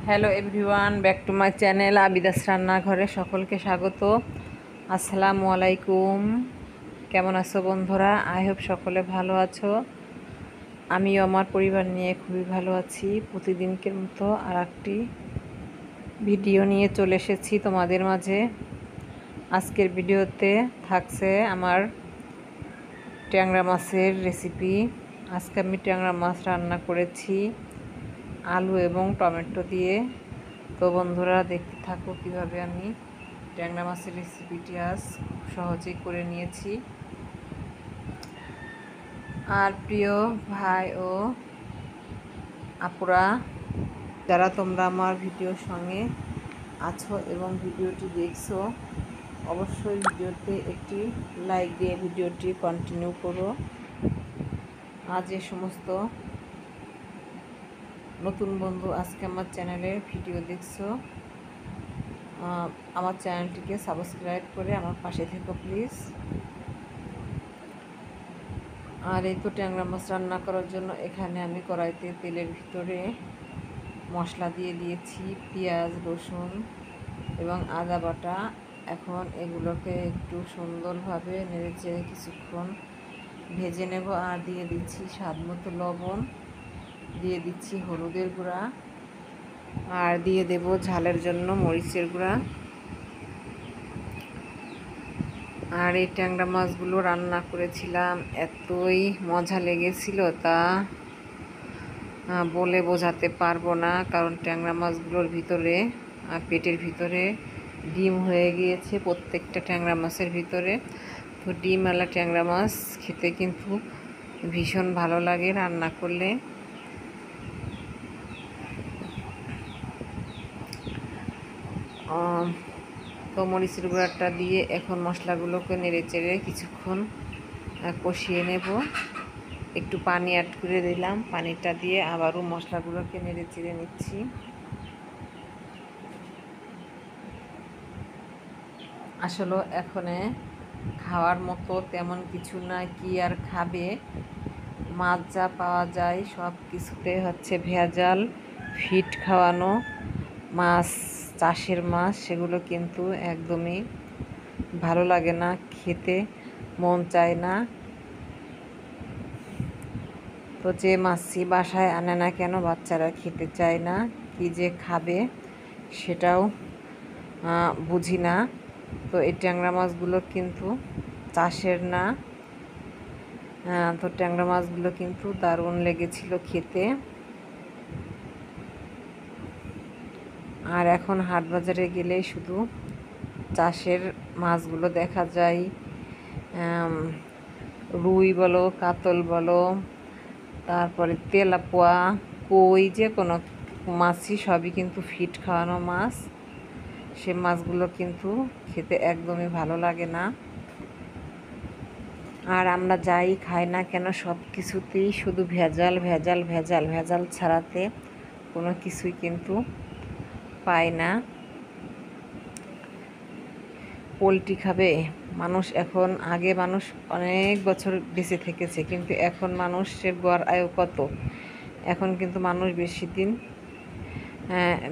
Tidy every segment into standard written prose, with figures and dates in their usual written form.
Hello everyone, back to my channel Abidas রান্নাঘরে সকলকে স্বাগত। আসসালামু আলাইকুম। কেমন আছো বন্ধুরা? আই হোপ সকলে ভালো আছো। আমিও আমার পরিবার নিয়ে খুবই ভালো আছি। প্রতিদিনকের মতো আর একটি ভিডিও নিয়ে চলে এসেছি তোমাদের মাঝে। আজকের ভিডিওতে থাকছে আমার ট্যাংরা মাছের রেসিপি। আজকে আমি ট্যাংরা মাছ রান্না করেছি আলু এবং টমেটো দিয়ে। তো বন্ধুরা দেখতে থাকো কিভাবে আমি ট্যাংরা মাছের রেসিপিটি আজ সহজেই করে নিয়েছি। আর প্রিয় ভাই ও আপুরা, যারা তোমরা আমার ভিডিওর সঙ্গে আছো এবং ভিডিওটি দেখছো, অবশ্যই ভিডিওতে একটি লাইক দিয়ে ভিডিওটি কন্টিনিউ করো। আজ যে সমস্ত নতুন বন্ধু আজকে আমার চ্যানেলে ভিডিও দেখছো, আমার চ্যানেলটিকে সাবস্ক্রাইব করে আমার পাশে থেকো প্লিজ। আর এই তো ট্যাংরা মাছ রান্না করার জন্য এখানে আমি কড়াইতে তেলের ভিতরে মশলা দিয়ে দিয়েছি পেঁয়াজ, রসুন এবং আদা বাটা। এখন এগুলোকে একটু সুন্দরভাবে নেড়েচেড়ে কিছুক্ষণ ভেজে নেব। আর দিয়ে দিচ্ছি স্বাদ মতো লবণ, দিয়ে দিচ্ছি হলুদের গুঁড়া, আর দিয়ে দেব ঝালের জন্য মরিচের গুঁড়া। আর এই ট্যাংরা মাছগুলো রান্না করেছিলাম, এতই মজা লেগেছিল তা বলে বোঝাতে পারবো না। কারণ ট্যাংরা মাছগুলোর ভিতরে পেটের ভিতরে ডিম হয়ে গিয়েছে প্রত্যেকটা ট্যাংরা মাছের ভিতরে। তো ডিমওয়ালা ট্যাংরা মাছ খেতে কিন্তু ভীষণ ভালো লাগে রান্না করলে। তো মরিচের গুঁড়াটা দিয়ে এখন মশলাগুলোকে নেড়েচেড়ে কিছুক্ষণ কষিয়ে নেব। একটু পানি অ্যাড করে দিলাম, পানিটা দিয়ে আবারও মশলাগুলোকে নেড়েচেড়ে নিচ্ছি। আসলে এখানে খাওয়ার মতো তেমন কিছু না, কি আর খাবে। মাছ যা পাওয়া যায় সব কিছুতে হচ্ছে ভেজাল, ফিট খাওয়ানো মাছ, চাষের মাছ, সেগুলো কিন্তু একদমই ভালো লাগে না, খেতে মন চায় না। তো যে মাছই বাসায় আনে না কেন বাচ্চারা খেতে চায় না, কি যে খাবে সেটাও বুঝি না। তো এই ট্যাংরা মাছগুলো কিন্তু চাষের না। তো ট্যাংরা মাছগুলো কিন্তু দারুণ লেগেছিল খেতে। আর এখন হাট বাজারে গেলেই শুধু চাষের মাছগুলো দেখা যায়। রুই বলো, কাতল বলো, তারপরে তেলাপোয়া, কই, যে কোনো মাছই সবই কিন্তু ফিট খাওয়ানো মাছ। সে মাছগুলো কিন্তু খেতে একদমই ভালো লাগে না। আর আমরা যাই খাই না কেন সব কিছুতেই শুধু ভেজাল ভেজাল ভেজাল ভেজাল ছাড়াতে কোনো কিছুই কিন্তু পাই না। পোলট্রি খাবে মানুষ এখন, আগে মানুষ অনেক বছর বেঁচে থেকেছে, কিন্তু এখন মানুষের গড় আয়ু কত? এখন কিন্তু মানুষ বেশি দিন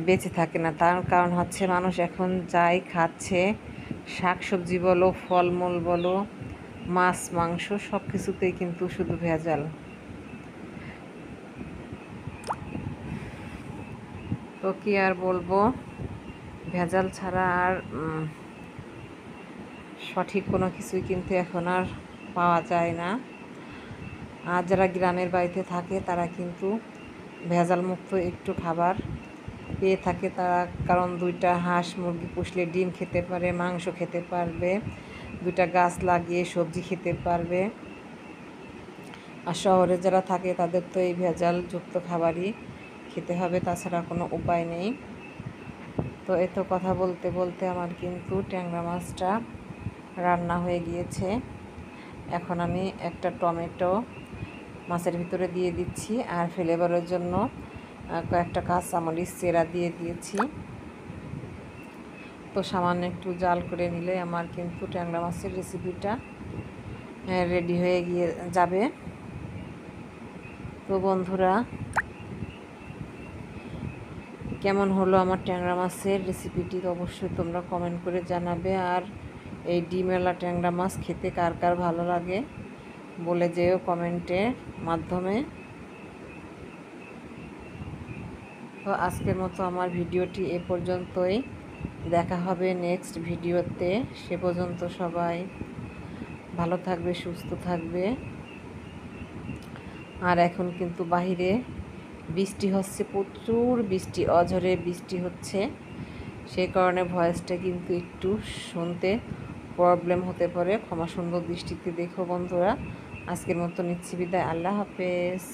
বেঁচে থাকে না। তার কারণ হচ্ছে মানুষ এখন যাই খাচ্ছে, শাকসবজি বলো, ফলমূল বলো, মাছ মাংস, সব কিছুতেই কিন্তু শুধু ভেজাল। তো কি আর বলবো, ভেজাল ছাড়া আর সঠিক কোনো কিছুই কিন্তু এখন আর পাওয়া যায় না। আর যারা গ্রামের বাড়িতে থাকে তারা কিন্তু ভেজাল মুক্ত একটু খাবার পেয়ে থাকে তারা, কারণ দুইটা হাঁস মুরগি পুষলে ডিম খেতে পারে, মাংস খেতে পারবে, দুইটা গাছ লাগিয়ে সবজি খেতে পারবে। আর শহরে যারা থাকে তাদের তো এই ভেজালযুক্ত খাবারই খেতে হবে, তাছাড়া কোনো উপায় নেই। তো এত কথা বলতে বলতে আমার কিন্তু ট্যাংরা মাছটা রান্না হয়ে গিয়েছে। এখন আমি একটা টমেটো মাছের ভিতরে দিয়ে দিচ্ছি, আর ফ্লেভারের জন্য কয়েকটা কাঁচামরিচ চেরা দিয়ে দিয়েছি। তো সামান্য একটু জাল করে নিলে আমার কিন্তু ট্যাংরা মাছের রেসিপিটা রেডি হয়ে গিয়ে যাবে। তো বন্ধুরা, কেমন হলো আমার ট্যাংরা মাছের রেসিপিটি অবশ্যই তোমরা কমেন্ট করে জানাবে। আর এই ডিমওয়ালা ট্যাংরা মাছ খেতে কার কার ভালো লাগে বলে যেও কমেন্টের মাধ্যমে। তো আজকের মতো আমার ভিডিওটি এ পর্যন্তই, দেখা হবে নেক্সট ভিডিওতে। সে পর্যন্ত সবাই ভালো থাকবে, সুস্থ থাকবে। আর এখন কিন্তু বাহিরে বৃষ্টি হচ্ছে, প্রচুর বৃষ্টি, অঝরে বৃষ্টি হচ্ছে। সেই কারণে ভয়েসটা কিন্তু একটু শুনতে প্রবলেম হতে পারে, ক্ষমা সুন্দর দৃষ্টিতে দেখো বন্ধুরা। আজকের মতো নিচ্ছি বিদায়, আল্লাহ হাফেজ।